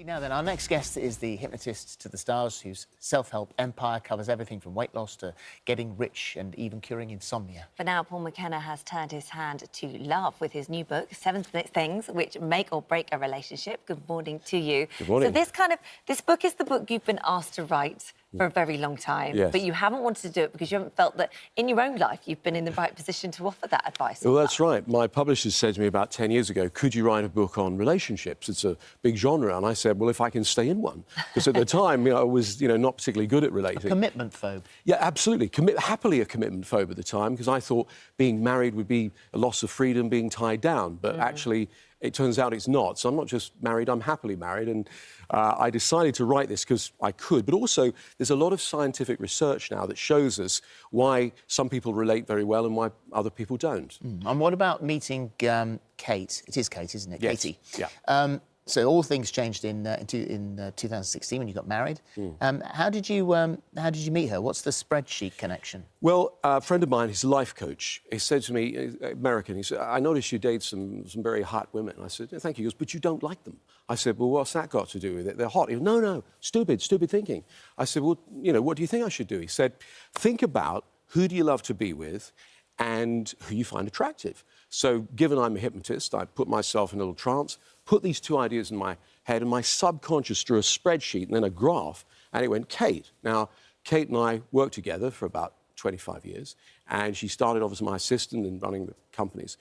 Now then, our next guest is the hypnotist to the stars whose self-help empire covers everything from weight loss to getting rich and even curing insomnia. But now Paul McKenna has turned his hand to love with his new book, 7 Things Which Make or Break a Relationship. Good morning to you. Good morning. So this book is the book you've been asked to write for a very long time, yes. but you haven't wanted to do it because you haven't felt that in your own life you've been in the right position to offer that advice. Well, that's right. My publishers said to me about 10 years ago, could you write a book on relationships? It's a big genre. And I said, well, if I can stay in one. Because at the time, I was, not particularly good at relating. A commitment phobe. Yeah, absolutely. Happily a commitment phobe at the time, because I thought being married would be a loss of freedom, being tied down. But actually, it turns out it's not. So I'm not just married, I'm happily married. And I decided to write this because I could. But also, there's a lot of scientific research now that shows us why some people relate very well and why other people don't. And what about meeting Kate? It is Kate, isn't it? Yes. Katie. Yeah. So all things changed in 2016 when you got married. How did you meet her? What's the spreadsheet connection? Well, a friend of mine, he's a life coach. He said to me, American, he said, I noticed you date some very hot women. I said, thank you. He goes, but you don't like them. I said, well, what's that got to do with it? They're hot. He goes, no, stupid thinking. I said, well, what do you think I should do? He said, think about who do you love to be with and who you find attractive. So, given I'm a hypnotist, I put myself in a little trance, put these two ideas in my head, and my subconscious drew a spreadsheet and then a graph, and it went, Kate. Now, Kate and I worked together for about 25 years, and she started off as my assistant in running the companies.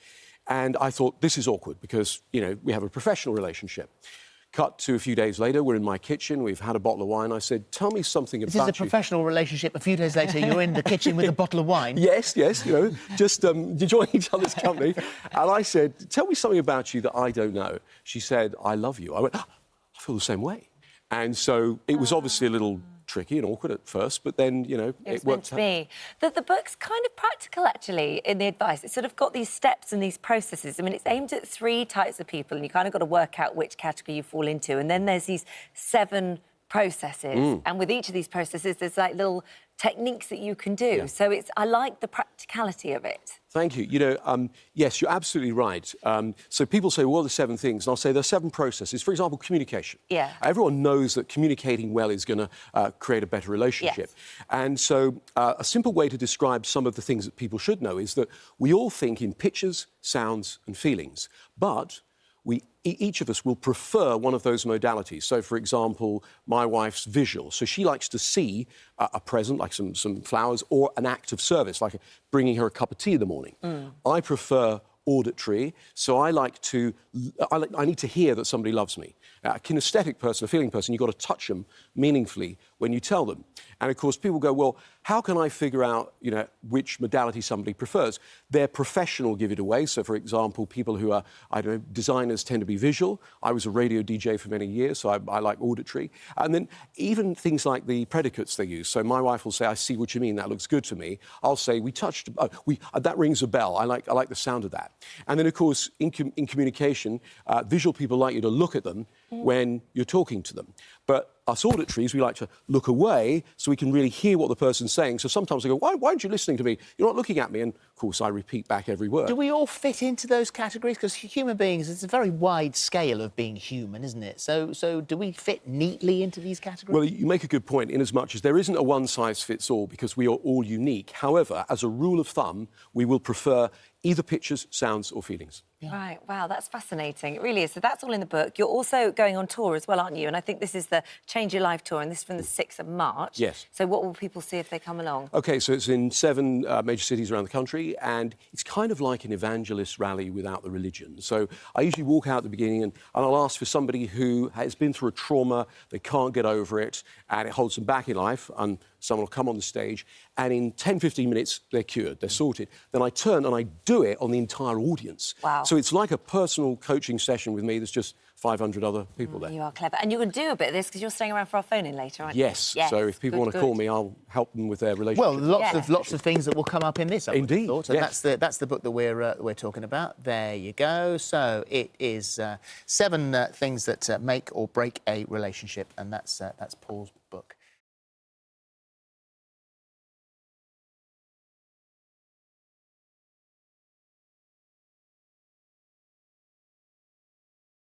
And I thought, this is awkward because, we have a professional relationship. Cut to a few days later, we're in my kitchen, we've had a bottle of wine. I said, tell me something about you. This is a professional relationship. A few days later, you're in the kitchen with a bottle of wine. Yes, just enjoying each other's company. And I said, tell me something about you that I don't know. She said, I love you. I went, I feel the same way. And so it was obviously a little tricky and awkward at first, but then, it meant to be. The book's kind of practical, actually, in the advice. It's sort of got these steps and these processes. I mean, it's aimed at 3 types of people, and you kind of got to work out which category you fall into. And then there's these 7 processes, and with each of these processes, there's like little techniques that you can do. Yeah. So I like the practicality of it. Thank you. Yes, you're absolutely right. So people say, what are the 7 things? And I'll say there are 7 processes. For example, communication. Yeah. Everyone knows that communicating well is going to create a better relationship. Yes. And so a simple way to describe some of the things that people should know is that we all think in pictures, sounds and feelings, but each of us will prefer one of those modalities. So, for example, my wife's visual. So she likes to see a present, like some flowers, or an act of service, like bringing her a cup of tea in the morning. I prefer auditory, so I need to hear that somebody loves me. A kinesthetic person, a feeling person, you've got to touch them meaningfully when you tell them. And, of course, people go, well, how can I figure out, which modality somebody prefers? Their profession will give it away. So, for example, people who are, designers tend to be visual. I was a radio DJ for many years, so I like auditory. And then even things like the predicates they use. So my wife will say, I see what you mean, that looks good to me. I'll say, we touched, that rings a bell. I like the sound of that. And then, of course, in communication, visual people like you to look at them when you're talking to them. But us auditories, we like to look away so we can really hear what the person's saying. So sometimes I go, why aren't you listening to me? You're not looking at me. And, of course, I repeat back every word. Do we all fit into those categories? Because human beings, it's a very wide scale of being human, isn't it? So do we fit neatly into these categories? Well, you make a good point, in as much as there isn't a one-size-fits-all because we are all unique. However, as a rule of thumb, we will prefer either pictures, sounds or feelings. Yeah. Right, wow, that's fascinating. It really is. So that's all in the book. You're also going on tour as well, aren't you? And I think this is the Change Your Life tour, and this is from the 6th of March. Yes. So what will people see if they come along? OK, so it's in 7 major cities around the country, and it's kind of like an evangelist rally without the religion. So I usually walk out at the beginning and I'll ask for somebody who has been through a trauma, they can't get over it, and it holds them back in life, and someone will come on the stage, and in 10, 15 minutes, they're cured, they're sorted. Then I turn and I do it on the entire audience. Wow. So it's like a personal coaching session with me. There's just 500 other people there. You are clever. And you're going to do a bit of this because you're staying around for our phone-in later, aren't you? Yes. So if people want to call me, I'll help them with their relationship. Well, lots of things that will come up in this, I would have thought. And yes. that's the book that we're talking about. There you go. So it is 7 things that make or break a relationship, and that's Paul's book.